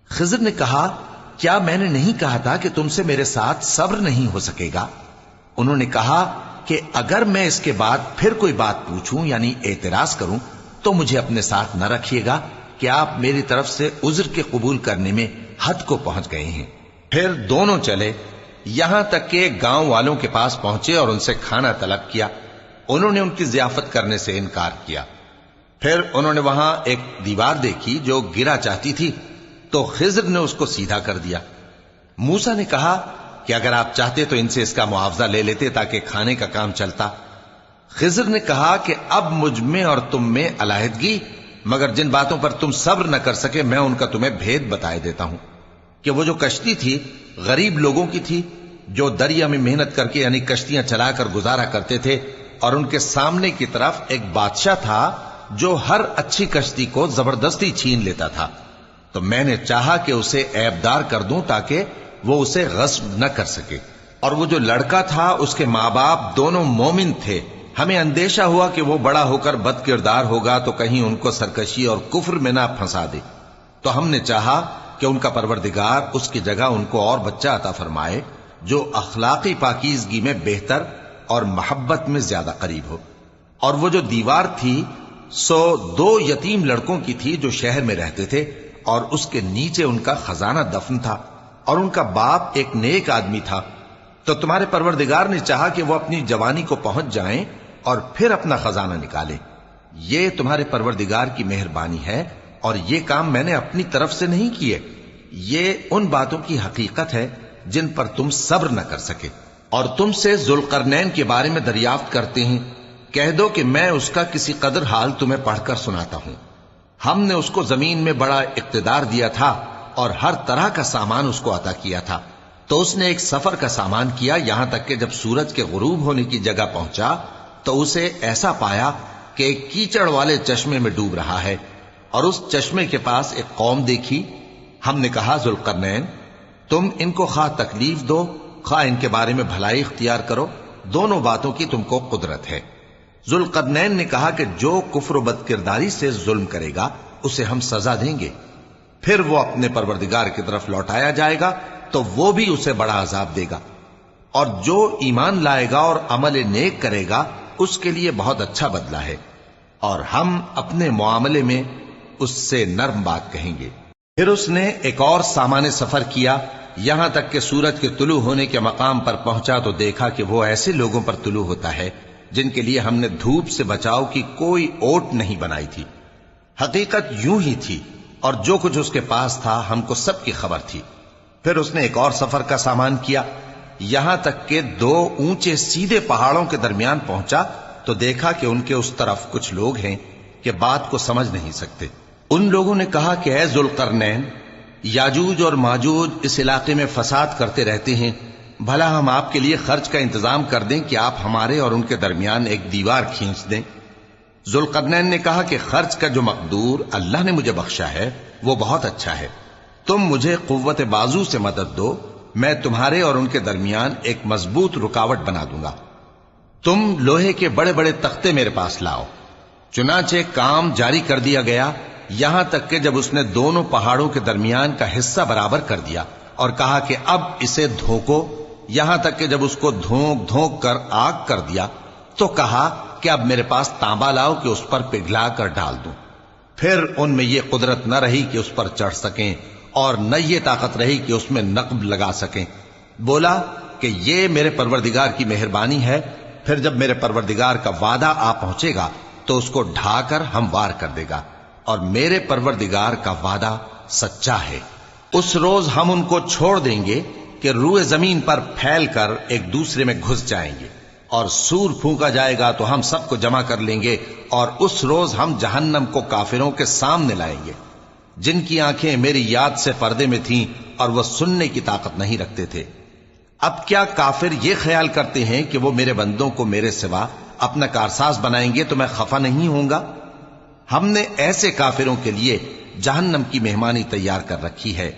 خضر نے کہا کیا میں نے نہیں کہا تھا کہ تم سے میرے ساتھ صبر نہیں ہو سکے گا؟ انہوں نے کہا کہ اگر میں اس کے بعد پھر کوئی بات پوچھوں یعنی اعتراض کروں تو مجھے اپنے ساتھ نہ رکھیے گا کہ آپ میری طرف سے عذر کے قبول کرنے میں حد کو پہنچ گئے ہیں۔ پھر دونوں چلے، یہاں تک کہ گاؤں والوں کے پاس پہنچے اور ان سے کھانا طلب کیا۔ انہوں نے ان کی ضیافت کرنے سے انکار کیا۔ پھر انہوں نے وہاں ایک دیوار دیکھی جو گرا چاہتی تھی، تو خضر نے اس کو سیدھا کر دیا۔ موسیٰ نے کہا کہ اگر آپ چاہتے تو ان سے اس کا معاوضہ لے لیتے تاکہ کھانے کا کام چلتا۔ خضر نے کہا کہ اب مجھ میں اور تم میں علیحدگی، مگر جن باتوں پر تم صبر نہ کر سکے میں ان کا تمہیں بھید بتائے دیتا ہوں کہ وہ جو کشتی تھی غریب لوگوں کی تھی جو دریا میں محنت کر کے یعنی کشتیاں چلا کر گزارا کرتے تھے، اور ان کے سامنے کی طرف ایک بادشاہ تھا جو ہر اچھی کشتی کو زبردستی چھین لیتا تھا، تو میں نے چاہا کہ اسے عیبدار کر دوں تاکہ وہ اسے غصب نہ کر سکے۔ اور وہ جو لڑکا تھا اس کے ماں باپ دونوں مومن تھے، ہمیں اندیشہ ہوا کہ وہ بڑا ہو کر بد کردار ہوگا تو کہیں ان کو سرکشی اور کفر میں نہ پھنسا دے، تو ہم نے چاہا کہ ان کا پروردگار اس کی جگہ ان کو اور بچہ عطا فرمائے جو اخلاقی پاکیزگی میں بہتر اور محبت میں زیادہ قریب ہو۔ اور وہ جو دیوار تھی سو 2 یتیم لڑکوں کی تھی جو شہر میں رہتے تھے، اور اس کے نیچے ان کا خزانہ دفن تھا، اور ان کا باپ ایک نیک آدمی تھا۔ تو تمہارے پروردگار نے چاہا کہ وہ اپنی جوانی کو پہنچ جائیں اور پھر اپنا خزانہ نکالے۔ یہ تمہارے پروردگار کی مہربانی ہے، اور یہ کام میں نے اپنی طرف سے نہیں کیے، یہ ان باتوں کی حقیقت ہے جن پر تم صبر نہ کر سکے۔ اور تم سے ذوالقرنین کے بارے میں دریافت کرتے ہیں، کہہ دو کہ میں اس کا کسی قدر حال تمہیں پڑھ کر سناتا ہوں۔ ہم نے اس کو زمین میں بڑا اقتدار دیا تھا اور ہر طرح کا سامان اس کو عطا کیا تھا، تو اس نے ایک سفر کا سامان کیا، یہاں تک کہ جب سورج کے غروب ہونے کی جگہ پہنچا تو اسے ایسا پایا کہ ایک کیچڑ والے چشمے میں ڈوب رہا ہے، اور اس چشمے کے پاس ایک قوم دیکھی۔ ہم نے کہا ذوالقرنین تم ان کو خواہ تکلیف دو خواہ ان کے بارے میں بھلائی اختیار کرو، دونوں باتوں کی تم کو قدرت ہے۔ ذوالقرنین نے کہا کہ جو کفر و بد کرداری سے ظلم کرے گا اسے ہم سزا دیں گے، پھر وہ اپنے پروردگار کی طرف لوٹایا جائے گا تو وہ بھی اسے بڑا عذاب دے گا، اور جو ایمان لائے گا اور عمل نیک کرے گا اس کے لیے بہت اچھا بدلہ ہے، اور ہم اپنے معاملے میں اس سے نرم بات کہیں گے۔ پھر اس نے ایک اور سامان سفر کیا، یہاں تک کہ سورج کے طلوع ہونے کے مقام پر پہنچا تو دیکھا کہ وہ ایسے لوگوں پر طلوع ہوتا ہے جن کے لیے ہم نے دھوپ سے بچاؤ کی کوئی اوٹ نہیں بنائی تھی۔ حقیقت یوں ہی تھی، اور جو کچھ اس کے پاس تھا ہم کو سب کی خبر تھی۔ پھر اس نے ایک اور سفر کا سامان کیا، یہاں تک کہ 2 اونچے سیدھے پہاڑوں کے درمیان پہنچا تو دیکھا کہ ان کے اس طرف کچھ لوگ ہیں کہ بات کو سمجھ نہیں سکتے۔ ان لوگوں نے کہا کہ اے ذوالقرنین، یاجوج اور ماجوج اس علاقے میں فساد کرتے رہتے ہیں، بھلا ہم آپ کے لیے خرچ کا انتظام کر دیں کہ آپ ہمارے اور ان کے درمیان ایک دیوار کھینچ دیں۔ ذوالقرنین نے کہا کہ خرچ کا جو مقدور اللہ نے مجھے بخشا ہے وہ بہت اچھا ہے، تم مجھے قوت بازو سے مدد دو، میں تمہارے اور ان کے درمیان ایک مضبوط رکاوٹ بنا دوں گا۔ تم لوہے کے بڑے بڑے تختے میرے پاس لاؤ۔ چنانچہ کام جاری کر دیا گیا، یہاں تک کہ جب اس نے دونوں پہاڑوں کے درمیان کا حصہ برابر کر دیا اور کہا کہ اب اسے دھوکو، یہاں تک کہ جب اس کو دھونک دھونک کر آگ کر دیا تو کہا کہ اب میرے پاس تانبا لاؤ کہ اس پر پگھلا کر ڈال دوں۔ پھر ان میں یہ قدرت نہ رہی کہ اس پر چڑھ سکیں، اور نہ یہ طاقت رہی کہ اس میں نقب لگا سکیں۔ بولا کہ یہ میرے پروردگار کی مہربانی ہے، پھر جب میرے پروردگار کا وعدہ آ پہنچے گا تو اس کو ڈھا کر ہموار کر دے گا، اور میرے پروردگار کا وعدہ سچا ہے۔ اس روز ہم ان کو چھوڑ دیں گے کہ روئے زمین پر پھیل کر ایک دوسرے میں گھس جائیں گے، اور سور پھونکا جائے گا تو ہم سب کو جمع کر لیں گے، اور اس روز ہم جہنم کو کافروں کے سامنے لائیں گے جن کی آنکھیں میری یاد سے پردے میں تھیں اور وہ سننے کی طاقت نہیں رکھتے تھے۔ اب کیا کافر یہ خیال کرتے ہیں کہ وہ میرے بندوں کو میرے سوا اپنا کارساز بنائیں گے تو میں خفا نہیں ہوں گا؟ ہم نے ایسے کافروں کے لیے جہنم کی مہمانی تیار کر رکھی ہے۔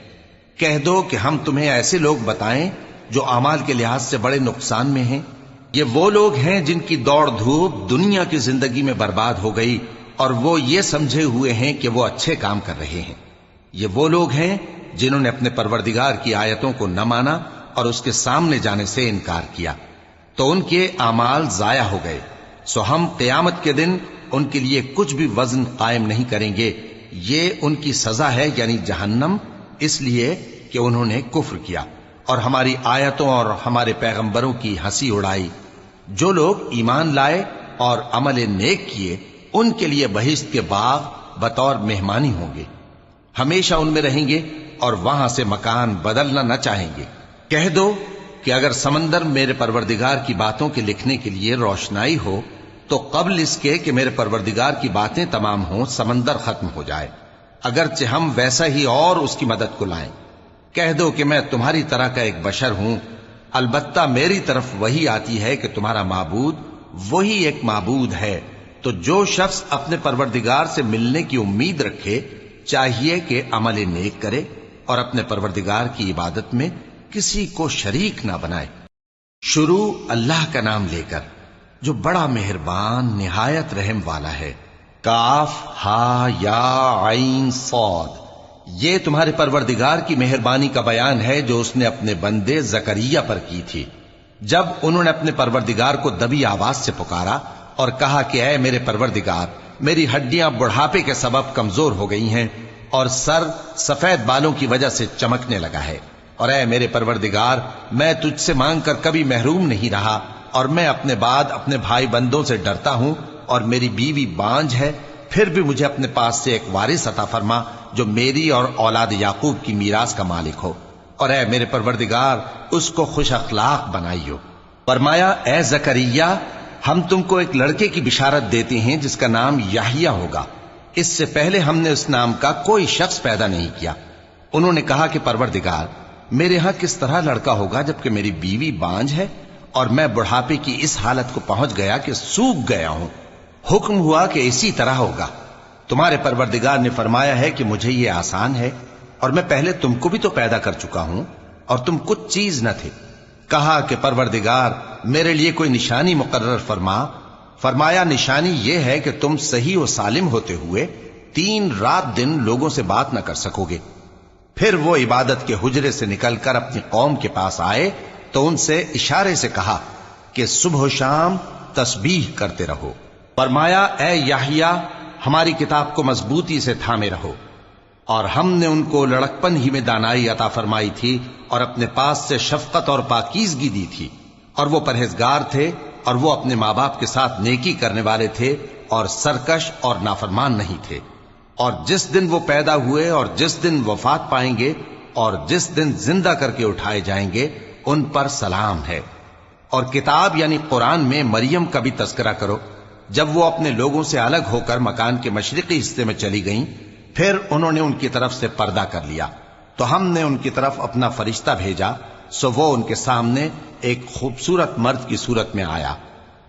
کہہ دو کہ ہم تمہیں ایسے لوگ بتائیں جو اعمال کے لحاظ سے بڑے نقصان میں ہیں۔ یہ وہ لوگ ہیں جن کی دوڑ دھوپ دنیا کی زندگی میں برباد ہو گئی، اور وہ یہ سمجھے ہوئے ہیں کہ وہ اچھے کام کر رہے ہیں۔ یہ وہ لوگ ہیں جنہوں نے اپنے پروردگار کی آیتوں کو نہ مانا اور اس کے سامنے جانے سے انکار کیا، تو ان کے اعمال ضائع ہو گئے، سو ہم قیامت کے دن ان کے لیے کچھ بھی وزن قائم نہیں کریں گے۔ یہ ان کی سزا ہے، یعنی جہنم، اس لیے کہ انہوں نے کفر کیا اور ہماری آیتوں اور ہمارے پیغمبروں کی ہنسی اڑائی۔ جو لوگ ایمان لائے اور عمل نیک کیے، ان کے لیے بہشت کے باغ بطور مہمانی ہوں گے، ہمیشہ ان میں رہیں گے اور وہاں سے مکان بدلنا نہ چاہیں گے۔ کہہ دو کہ اگر سمندر میرے پروردگار کی باتوں کے لکھنے کے لیے روشنائی ہو تو قبل اس کے کہ میرے پروردگار کی باتیں تمام ہوں سمندر ختم ہو جائے، اگرچہ ہم ویسا ہی اور اس کی مدد کو لائیں۔ کہہ دو کہ میں تمہاری طرح کا ایک بشر ہوں، البتہ میری طرف وہی آتی ہے کہ تمہارا معبود وہی ایک معبود ہے، تو جو شخص اپنے پروردگار سے ملنے کی امید رکھے چاہیے کہ عمل نیک کرے اور اپنے پروردگار کی عبادت میں کسی کو شریک نہ بنائے۔ شروع اللہ کا نام لے کر جو بڑا مہربان نہایت رحم والا ہے۔ کاف ہا یا عین صاد، یہ تمہارے پروردگار کی مہربانی کا بیان ہے جو اس نے اپنے بندے زکریا پر کی تھی، جب انہوں نے اپنے پروردگار کو دبی آواز سے پکارا اور کہا کہ اے میرے پروردگار، میری ہڈیاں بڑھاپے کے سبب کمزور ہو گئی ہیں اور سر سفید بالوں کی وجہ سے چمکنے لگا ہے، اور اے میرے پروردگار، میں تجھ سے مانگ کر کبھی محروم نہیں رہا، اور میں اپنے بعد اپنے بھائی بندوں سے ڈرتا ہوں، اور میری بیوی بانجھ ہے، پھر بھی مجھے اپنے پاس سے ایک وارث عطا فرما جو میری اور اولاد یعقوب کی میراث کا مالک ہو، اور اے میرے پروردگار اس کو خوش اخلاق بنائیو۔ فرمایا اے زکریا، ہم تم کو ایک لڑکے کی بشارت دیتے ہیں جس کا نام یحییٰ ہوگا، اس سے پہلے ہم نے اس نام کا کوئی شخص پیدا نہیں کیا۔ انہوں نے کہا کہ پروردگار، میرے ہاں کس طرح لڑکا ہوگا جبکہ میری بیوی بانجھ ہے اور میں بڑھاپے کی اس حالت کو پہنچ گیا کہ سوکھ گیا ہوں۔ حکم ہوا کہ اسی طرح ہوگا۔ تمہارے پروردگار نے فرمایا ہے کہ مجھے یہ آسان ہے، اور میں پہلے تم کو بھی تو پیدا کر چکا ہوں اور تم کچھ چیز نہ تھے۔ کہا کہ پروردگار میرے لیے کوئی نشانی مقرر فرما۔ فرمایا نشانی یہ ہے کہ تم صحیح و سالم ہوتے ہوئے 3 رات دن لوگوں سے بات نہ کر سکو گے۔ پھر وہ عبادت کے حجرے سے نکل کر اپنی قوم کے پاس آئے تو ان سے اشارے سے کہا کہ صبح و شام تسبیح کرتے رہو۔ فرمایا اے یحییٰ، ہماری کتاب کو مضبوطی سے تھامے رہو، اور ہم نے ان کو لڑکپن ہی میں دانائی عطا فرمائی تھی اور اپنے پاس سے شفقت اور پاکیزگی دی تھی، اور وہ پرہیزگار تھے اور وہ اپنے ماں باپ کے ساتھ نیکی کرنے والے تھے اور سرکش اور نافرمان نہیں تھے۔ اور جس دن وہ پیدا ہوئے اور جس دن وفات پائیں گے اور جس دن زندہ کر کے اٹھائے جائیں گے ان پر سلام ہے۔ اور کتاب یعنی قرآن میں مریم کا بھی تذکرہ کرو، جب وہ اپنے لوگوں سے الگ ہو کر مکان کے مشرقی حصے میں چلی گئیں، پھر انہوں نے ان کی طرف سے پردہ کر لیا، تو ہم نے ان کی طرف اپنا فرشتہ بھیجا، سو وہ ان کے سامنے ایک خوبصورت مرد کی صورت میں آیا۔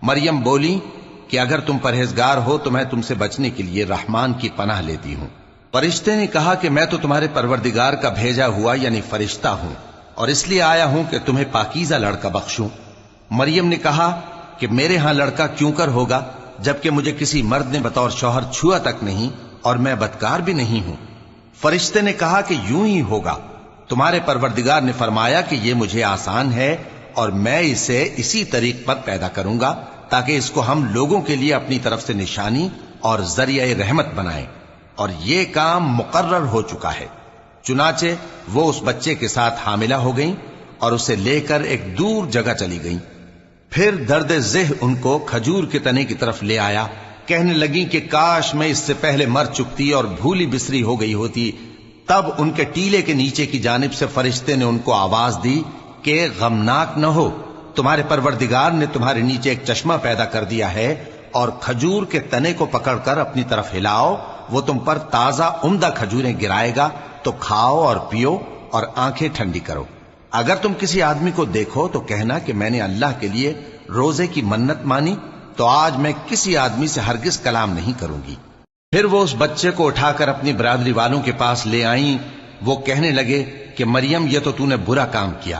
مریم بولی کہ اگر تم پرہیزگار ہو تو میں تم سے بچنے کے لیے رحمان کی پناہ لیتی ہوں۔ فرشتے نے کہا کہ میں تو تمہارے پروردگار کا بھیجا ہوا یعنی فرشتہ ہوں، اور اس لیے آیا ہوں کہ تمہیں پاکیزہ لڑکا بخشوں۔ مریم نے کہا کہ میرے ہاں لڑکا کیوں کر ہوگا جبکہ مجھے کسی مرد نے بطور شوہر چھوا تک نہیں اور میں بدکار بھی نہیں ہوں۔ فرشتے نے کہا کہ یوں ہی ہوگا، تمہارے پروردگار نے فرمایا کہ یہ مجھے آسان ہے اور میں اسے اسی طریق پر پیدا کروں گا تاکہ اس کو ہم لوگوں کے لیے اپنی طرف سے نشانی اور ذریعہ رحمت بنائیں، اور یہ کام مقرر ہو چکا ہے۔ چنانچہ وہ اس بچے کے ساتھ حاملہ ہو گئیں اور اسے لے کر ایک دور جگہ چلی گئیں۔ پھر درد ذہ ان کو کھجور کے تنے کی طرف لے آیا، کہنے لگیں کہ کاش میں اس سے پہلے مر چکتی اور بھولی بسری ہو گئی ہوتی۔ تب ان کے ٹیلے کے نیچے کی جانب سے فرشتے نے ان کو آواز دی کہ غمناک نہ ہو، تمہارے پروردگار نے تمہارے نیچے ایک چشمہ پیدا کر دیا ہے، اور کھجور کے تنے کو پکڑ کر اپنی طرف ہلاؤ، وہ تم پر تازہ عمدہ کھجوریں گرائے گا، تو کھاؤ اور پیو اور آنکھیں ٹھنڈی کرو۔ اگر تم کسی آدمی کو دیکھو تو کہنا کہ میں نے اللہ کے لیے روزے کی منت مانی، تو آج میں کسی آدمی سے ہرگز کلام نہیں کروں گی۔ پھر وہ اس بچے کو اٹھا کر اپنی برادری والوں کے پاس لے آئیں۔ وہ کہنے لگے کہ مریم یہ تو نے برا کام کیا،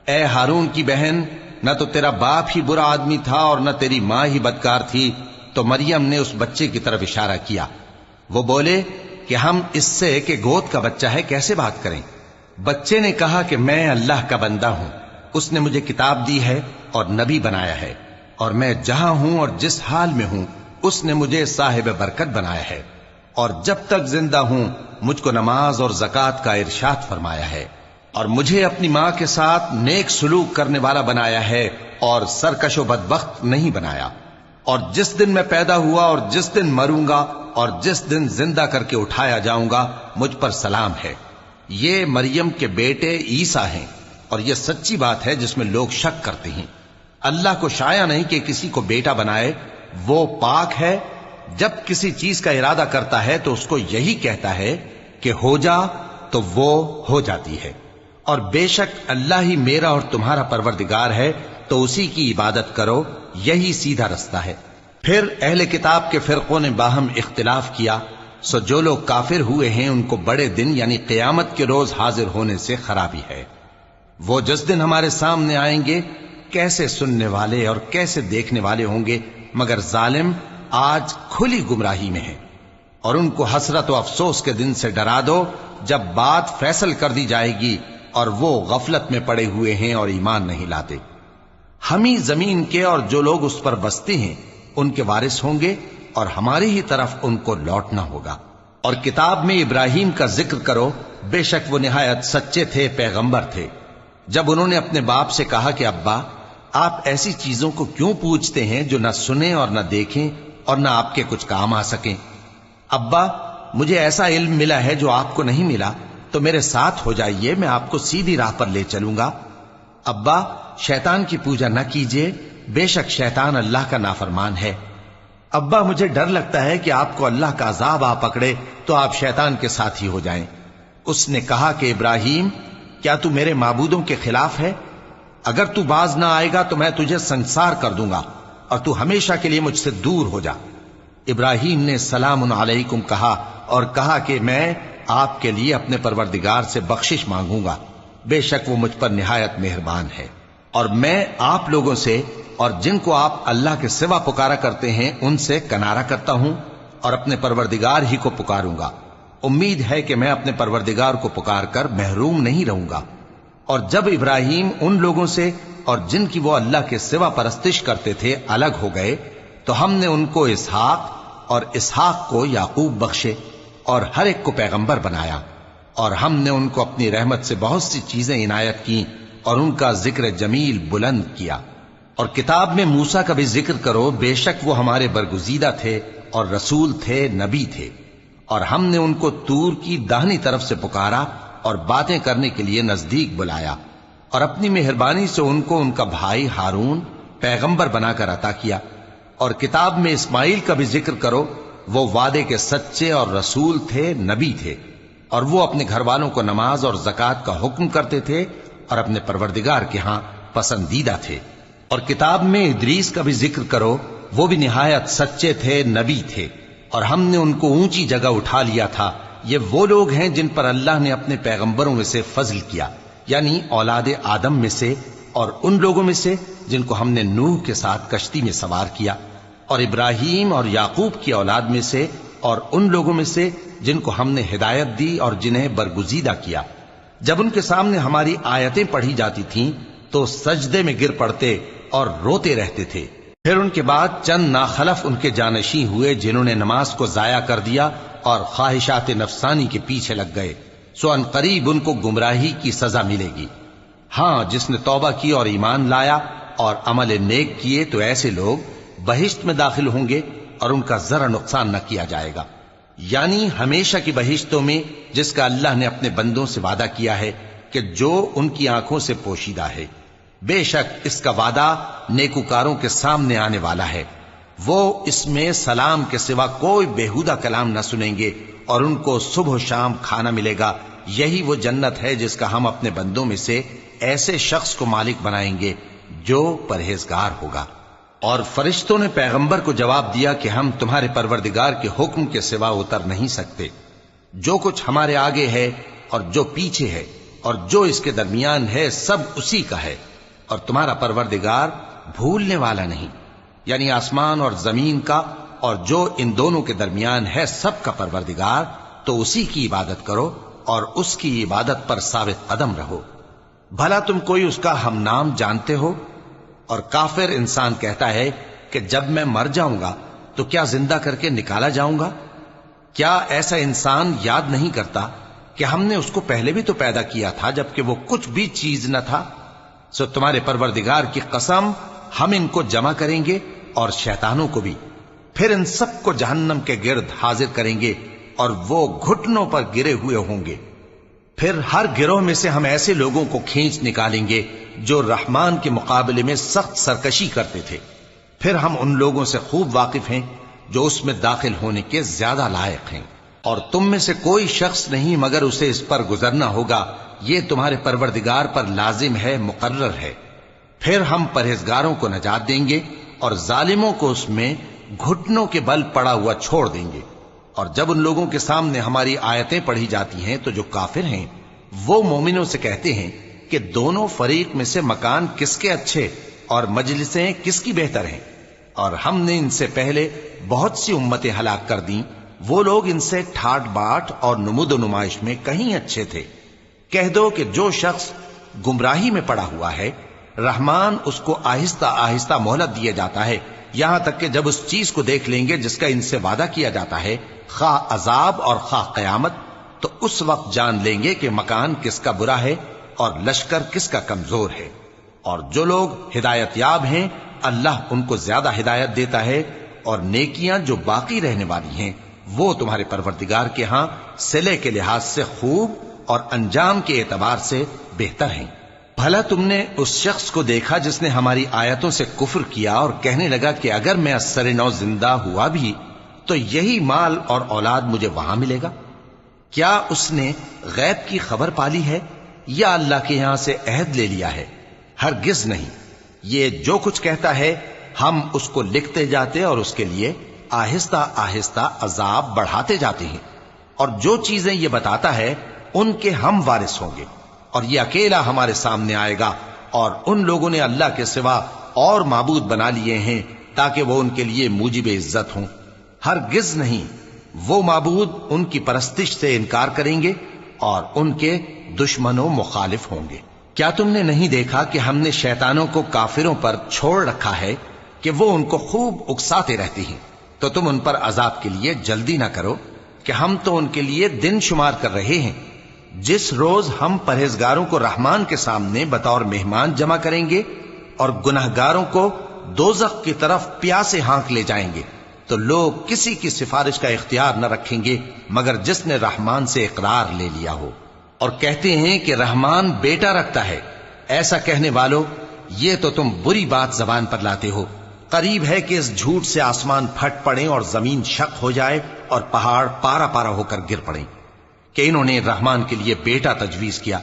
اے ہارون کی بہن، نہ تو تیرا باپ ہی برا آدمی تھا اور نہ تیری ماں ہی بدکار تھی۔ تو مریم نے اس بچے کی طرف اشارہ کیا۔ وہ بولے کہ ہم اس سے کہ گود کا بچہ ہے کیسے بات کریں؟ بچے نے کہا کہ میں اللہ کا بندہ ہوں، اس نے مجھے کتاب دی ہے اور نبی بنایا ہے، اور میں جہاں ہوں اور جس حال میں ہوں اس نے مجھے صاحب برکت بنایا ہے، اور جب تک زندہ ہوں مجھ کو نماز اور زکوٰۃ کا ارشاد فرمایا ہے، اور مجھے اپنی ماں کے ساتھ نیک سلوک کرنے والا بنایا ہے اور سرکش و بدبخت نہیں بنایا، اور جس دن میں پیدا ہوا اور جس دن مروں گا اور جس دن زندہ کر کے اٹھایا جاؤں گا مجھ پر سلام ہے۔ یہ مریم کے بیٹے عیسیٰ ہیں، اور یہ سچی بات ہے جس میں لوگ شک کرتے ہیں۔ اللہ کو شایع نہیں کہ کسی کو بیٹا بنائے، وہ پاک ہے، جب کسی چیز کا ارادہ کرتا ہے تو اس کو یہی کہتا ہے کہ ہو جا تو وہ ہو جاتی ہے، اور بے شک اللہ ہی میرا اور تمہارا پروردگار ہے، تو اسی کی عبادت کرو، یہی سیدھا رستہ ہے۔ پھر اہل کتاب کے فرقوں نے باہم اختلاف کیا، سو جو لوگ کافر ہوئے ہیں ان کو بڑے دن یعنی قیامت کے روز حاضر ہونے سے خرابی ہے۔ وہ جس دن ہمارے سامنے آئیں گے کیسے سننے والے اور کیسے دیکھنے والے ہوں گے، مگر ظالم آج کھلی گمراہی میں ہیں۔ اور ان کو حسرت و افسوس کے دن سے ڈرا دو جب بات فیصل کر دی جائے گی اور وہ غفلت میں پڑے ہوئے ہیں اور ایمان نہیں لاتے۔ ہم ہی زمین کے اور جو لوگ اس پر بستے ہیں ان کے وارث ہوں گے، اور ہماری ہی طرف ان کو لوٹنا ہوگا۔ اور کتاب میں ابراہیم کا ذکر کرو، بے شک وہ نہایت سچے تھے، پیغمبر تھے۔ جب انہوں نے اپنے باپ سے کہا کہ ابا آپ ایسی چیزوں کو کیوں پوچھتے ہیں جو نہ سنیں اور نہ دیکھیں اور نہ آپ کے کچھ کام آ سکیں؟ ابا مجھے ایسا علم ملا ہے جو آپ کو نہیں ملا، تو میرے ساتھ ہو جائیے، میں آپ کو سیدھی راہ پر لے چلوں گا۔ ابا شیطان کی پوجا نہ کیجیے، بے شک شیطان اللہ کا نافرمان ہے۔ ابا مجھے ڈر لگتا ہے کہ آپ کو اللہ کا عذاب آ پکڑے تو آپ شیطان کے ساتھ ہی ہو جائیں۔ اس نے کہا کہ ابراہیم کیا تو میرے معبودوں کے خلاف ہے؟ اگر تو باز نہ آئے گا تو میں تجھے سنسار کر دوں گا اور تو ہمیشہ کے لیے مجھ سے دور ہو جا۔ ابراہیم نے سلام علیکم کہا اور کہا کہ میں آپ کے لیے اپنے پروردگار سے بخشش مانگوں گا، بے شک وہ مجھ پر نہایت مہربان ہے، اور میں آپ لوگوں سے اور جن کو آپ اللہ کے سوا پکارا کرتے ہیں ان سے کنارہ کرتا ہوں اور اپنے پروردگار ہی کو پکاروں گا۔ امید ہے کہ میں اپنے پروردگار کو پکار کر محروم نہیں رہوں گا۔ اور جب ابراہیم ان لوگوں سے اور جن کی وہ اللہ کے سوا پرستش کرتے تھے الگ ہو گئے تو ہم نے ان کو اسحاق اور اسحاق کو یعقوب بخشے اور ہر ایک کو پیغمبر بنایا، اور ہم نے ان کو اپنی رحمت سے بہت سی چیزیں عنایت کی اور ان کا ذکر جمیل بلند کیا۔ اور کتاب میں موسیٰ کا بھی ذکر کرو، بے شک وہ ہمارے برگزیدہ تھے اور رسول تھے، نبی تھے، اور ہم نے ان کو طور کی داہنی طرف سے پکارا اور باتیں کرنے کے لیے نزدیک بلایا، اور اپنی مہربانی سے ان کو ان کا بھائی ہارون پیغمبر بنا کر عطا کیا۔ اور کتاب میں اسماعیل کا بھی ذکر کرو، وہ وعدے کے سچے اور رسول تھے، نبی تھے، اور وہ اپنے گھر والوں کو نماز اور زکوٰۃ کا حکم کرتے تھے اور اپنے پروردگار کے ہاں پسندیدہ تھے۔ اور کتاب میں ادریس کا بھی ذکر کرو، وہ بھی نہایت سچے تھے، نبی تھے، اور ہم نے ان کو اونچی جگہ اٹھا لیا تھا۔ یہ وہ لوگ ہیں جن پر اللہ نے اپنے پیغمبروں میں سے فضل کیا، یعنی اولاد آدم میں سے، اور ان لوگوں میں سے جن کو ہم نے نوح کے ساتھ کشتی میں سوار کیا، اور ابراہیم اور یعقوب کی اولاد میں سے، اور ان لوگوں میں سے جن کو ہم نے ہدایت دی اور جنہیں برگزیدہ کیا۔ جب ان کے سامنے ہماری آیتیں پڑھی جاتی تھیں تو سجدے میں گر پڑتے اور روتے رہتے تھے۔ پھر ان کے بعد چند ناخلف ان کے جانشین ہوئے جنہوں نے نماز کو ضائع کر دیا اور خواہشات نفسانی کے پیچھے لگ گئے، سو ان قریب ان کو گمراہی کی سزا ملے گی۔ ہاں جس نے توبہ کی اور ایمان لایا اور عمل نیک کیے تو ایسے لوگ بہشت میں داخل ہوں گے اور ان کا ذرا نقصان نہ کیا جائے گا، یعنی ہمیشہ کی بہشتوں میں جس کا اللہ نے اپنے بندوں سے وعدہ کیا ہے کہ جو ان کی آنکھوں سے پوشیدہ ہے۔ بے شک اس کا وعدہ نیکوکاروں کے سامنے آنے والا ہے، وہ اس میں سلام کے سوا کوئی بیہودہ کلام نہ سنیں گے اور ان کو صبح و شام کھانا ملے گا۔ یہی وہ جنت ہے جس کا ہم اپنے بندوں میں سے ایسے شخص کو مالک بنائیں گے جو پرہیزگار ہوگا۔ اور فرشتوں نے پیغمبر کو جواب دیا کہ ہم تمہارے پروردگار کے حکم کے سوا اتر نہیں سکتے، جو کچھ ہمارے آگے ہے اور جو پیچھے ہے اور جو اس کے درمیان ہے سب اسی کا ہے، اور تمہارا پروردگار بھولنے والا نہیں، یعنی آسمان اور زمین کا اور جو ان دونوں کے درمیان ہے سب کا پروردگار تو اسی کی عبادت کرو اور اس کی عبادت پر ثابت قدم رہو۔ بھلا تم کوئی اس کا ہم نام جانتے ہو؟ اور کافر انسان کہتا ہے کہ جب میں مر جاؤں گا تو کیا زندہ کر کے نکالا جاؤں گا؟ کیا ایسا انسان یاد نہیں کرتا کہ ہم نے اس کو پہلے بھی تو پیدا کیا تھا جبکہ وہ کچھ بھی چیز نہ تھا؟ سو تمہارے پروردگار کی قسم، ہم ان کو جمع کریں گے اور شیطانوں کو بھی، پھر ان سب کو جہنم کے گرد حاضر کریں گے اور وہ گھٹنوں پر گرے ہوئے ہوں گے۔ پھر ہر گروہ میں سے ہم ایسے لوگوں کو کھینچ نکالیں گے جو رحمان کے مقابلے میں سخت سرکشی کرتے تھے، پھر ہم ان لوگوں سے خوب واقف ہیں جو اس میں داخل ہونے کے زیادہ لائق ہیں، اور تم میں سے کوئی شخص نہیں مگر اسے اس پر گزرنا ہوگا، یہ تمہارے پروردگار پر لازم ہے، مقرر ہے۔ پھر ہم پرہیزگاروں کو نجات دیں گے اور ظالموں کو اس میں گھٹنوں کے بل پڑا ہوا چھوڑ دیں گے۔ اور جب ان لوگوں کے سامنے ہماری آیتیں پڑھی جاتی ہیں تو جو کافر ہیں وہ مومنوں سے کہتے ہیں کہ دونوں فریق میں سے مکان کس کے اچھے اور مجلسیں کس کی بہتر ہیں، اور ہم نے ان سے پہلے بہت سی امتیں ہلاک کر دیں، وہ لوگ ان سے ٹھاٹ باٹ اور نمود و نمائش میں کہیں اچھے تھے۔ کہہ دو کہ جو شخص گمراہی میں پڑا ہوا ہے، رحمان اس کو آہستہ آہستہ مہلت دیا جاتا ہے، یہاں تک کہ جب اس چیز کو دیکھ لیں گے جس کا ان سے وعدہ کیا جاتا ہے، خواہ عذاب اور خواہ قیامت، تو اس وقت جان لیں گے کہ مکان کس کا برا ہے اور لشکر کس کا کمزور ہے۔ اور جو لوگ ہدایت یاب ہیں اللہ ان کو زیادہ ہدایت دیتا ہے، اور نیکیاں جو باقی رہنے والی ہیں وہ تمہارے پروردگار کے ہاں صلے کے لحاظ سے خوب اور انجام کے اعتبار سے بہتر ہیں۔ بھلا تم نے اس شخص کو دیکھا جس نے ہماری آیتوں سے کفر کیا اور کہنے لگا کہ اگر میں اثر نو زندہ ہوا بھی تو یہی مال اور اولاد مجھے وہاں ملے گا؟ کیا اس نے غیب کی خبر پالی ہے یا اللہ کے یہاں سے عہد لے لیا ہے؟ ہرگز نہیں، یہ جو کچھ کہتا ہے ہم اس کو لکھتے جاتے اور اس کے لیے آہستہ آہستہ عذاب بڑھاتے جاتے ہیں، اور جو چیزیں یہ بتاتا ہے ان کے ہم وارث ہوں گے، اور یہ اکیلا ہمارے سامنے آئے گا، اور ان لوگوں نے اللہ کے سوا اور معبود بنا لیے ہیں تاکہ وہ ان کے لیے موجب عزت ہوں۔ ہرگز نہیں، وہ معبود ان کی پرستش سے انکار کریں گے اور ان کے دشمن و مخالف ہوں گے۔ کیا تم نے نہیں دیکھا کہ ہم نے شیطانوں کو کافروں پر چھوڑ رکھا ہے کہ وہ ان کو خوب اکساتے رہتی ہیں؟ تو تم ان پر عذاب کے لیے جلدی نہ کرو کہ ہم تو ان کے لیے دن شمار کر رہے ہیں۔ جس روز ہم پرہیزگاروں کو رحمان کے سامنے بطور مہمان جمع کریں گے اور گناہگاروں کو دوزخ کی طرف پیاسے ہانک لے جائیں گے، تو لوگ کسی کی سفارش کا اختیار نہ رکھیں گے مگر جس نے رحمان سے اقرار لے لیا ہو، اور کہتے ہیں کہ رحمان بیٹا رکھتا ہے۔ ایسا کہنے والوں، یہ تو تم بری بات زبان پر لاتے ہو۔ قریب ہے کہ اس جھوٹ سے آسمان پھٹ پڑے اور زمین شق ہو جائے اور پہاڑ پارا پارا ہو کر گر پڑیں کہ انہوں نے رحمان کے لیے بیٹا تجویز کیا،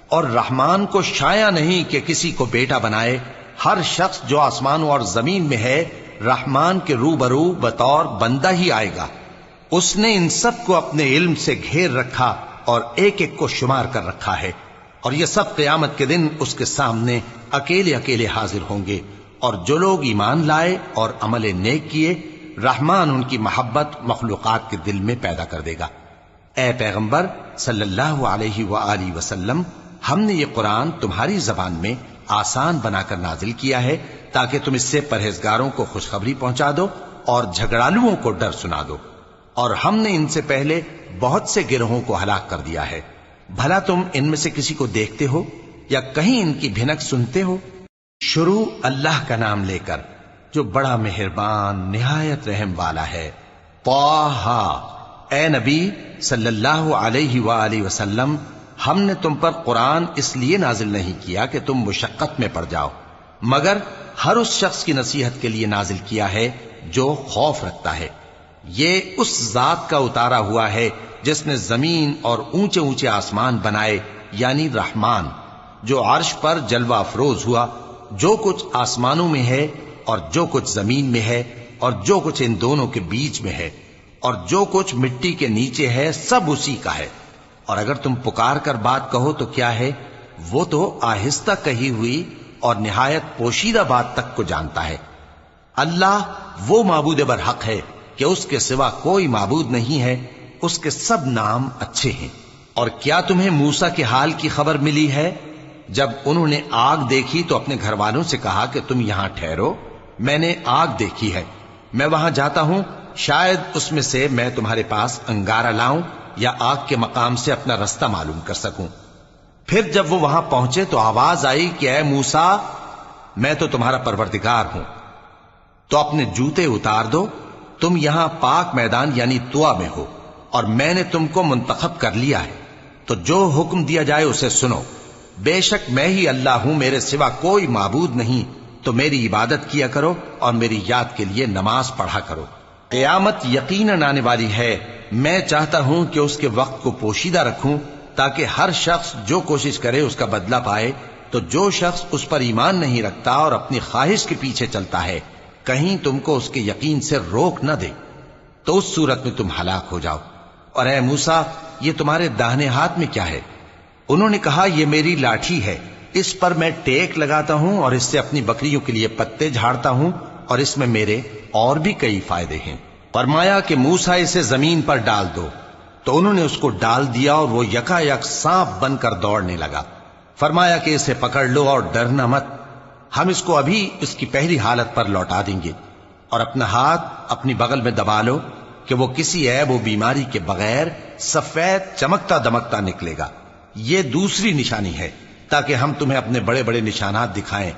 اور رحمان کو شایع نہیں کہ کسی کو بیٹا بنائے۔ ہر شخص جو آسمانوں اور زمین میں ہے رحمان کے روبرو بطور بندہ ہی آئے گا۔ اس نے ان سب کو اپنے علم سے گھیر رکھا اور ایک ایک کو شمار کر رکھا ہے، اور یہ سب قیامت کے دن اس کے سامنے اکیلے اکیلے حاضر ہوں گے۔ اور جو لوگ ایمان لائے اور عمل نیک کیے، رحمان ان کی محبت مخلوقات کے دل میں پیدا کر دے گا۔ اے پیغمبر صلی اللہ علیہ وآلہ وسلم، ہم نے یہ قرآن تمہاری زبان میں آسان بنا کر نازل کیا ہے تاکہ تم اس سے پرہیزگاروں کو خوشخبری پہنچا دو اور جھگڑالوؤں کو ڈر سنا دو، اور ہم نے ان سے پہلے بہت سے گروہوں کو ہلاک کر دیا ہے۔ بھلا تم ان میں سے کسی کو دیکھتے ہو یا کہیں ان کی بھنک سنتے ہو؟ شروع اللہ کا نام لے کر جو بڑا مہربان نہایت رحم والا ہے۔ طٰہٰ، اے نبی صلی اللہ علیہ وآلہ وسلم، ہم نے تم پر قرآن اس لیے نازل نہیں کیا کہ تم مشقت میں پڑ جاؤ، مگر ہر اس شخص کی نصیحت کے لیے نازل کیا ہے جو خوف رکھتا ہے۔ یہ اس ذات کا اتارا ہوا ہے جس نے زمین اور اونچے اونچے آسمان بنائے، یعنی رحمان، جو عرش پر جلوہ افروز ہوا۔ جو کچھ آسمانوں میں ہے اور جو کچھ زمین میں ہے اور جو کچھ ان دونوں کے بیچ میں ہے اور جو کچھ مٹی کے نیچے ہے، سب اسی کا ہے۔ اور اگر تم پکار کر بات کہو تو کیا ہے، وہ تو آہستہ کہی ہوئی اور نہایت پوشیدہ بات تک کو جانتا ہے۔ اللہ وہ معبود برحق ہے کہ اس کے سوا کوئی معبود نہیں ہے، اس کے سب نام اچھے ہیں۔ اور کیا تمہیں موسیٰ کے حال کی خبر ملی ہے؟ جب انہوں نے آگ دیکھی تو اپنے گھر والوں سے کہا کہ تم یہاں ٹھہرو، میں نے آگ دیکھی ہے، میں وہاں جاتا ہوں، شاید اس میں سے میں تمہارے پاس انگارہ لاؤں یا آگ کے مقام سے اپنا رستہ معلوم کر سکوں۔ پھر جب وہ وہاں پہنچے تو آواز آئی کہ اے موسیٰ، میں تو تمہارا پروردگار ہوں، تو اپنے جوتے اتار دو، تم یہاں پاک میدان یعنی طویٰ میں ہو، اور میں نے تم کو منتخب کر لیا ہے، تو جو حکم دیا جائے اسے سنو۔ بے شک میں ہی اللہ ہوں، میرے سوا کوئی معبود نہیں، تو میری عبادت کیا کرو اور میری یاد کے لیے نماز پڑھا کرو۔ قیامت یقیناً آنے والی ہے، میں چاہتا ہوں کہ اس کے وقت کو پوشیدہ رکھوں تاکہ ہر شخص جو کوشش کرے اس کا بدلہ پائے، تو جو شخص اس پر ایمان نہیں رکھتا اور اپنی خواہش کے پیچھے چلتا ہے کہیں تم کو اس کے یقین سے روک نہ دے، تو اس صورت میں تم ہلاک ہو جاؤ۔ اور اے موسیٰ، یہ تمہارے داہنے ہاتھ میں کیا ہے؟ انہوں نے کہا یہ میری لاٹھی ہے، اس پر میں ٹیک لگاتا ہوں اور اس سے اپنی بکریوں کے لیے پتے جھاڑتا ہوں، اور اس میں میرے اور بھی کئی فائدے ہیں۔ فرمایا کہ موسیٰ اسے زمین پر ڈال دو، تو انہوں نے اس کو ڈال دیا اور وہ یکا یک سانپ بن کر دوڑنے لگا۔ فرمایا کہ اسے پکڑ لو اور ڈرنا مت، ہم اس کو ابھی اس کی پہلی حالت پر لوٹا دیں گے، اور اپنا ہاتھ اپنی بغل میں دبا لو کہ وہ کسی عیب و بیماری کے بغیر سفید چمکتا دمکتا نکلے گا۔ یہ دوسری نشانی ہے تاکہ ہم تمہیں اپنے بڑے بڑے نشانات دکھائیں۔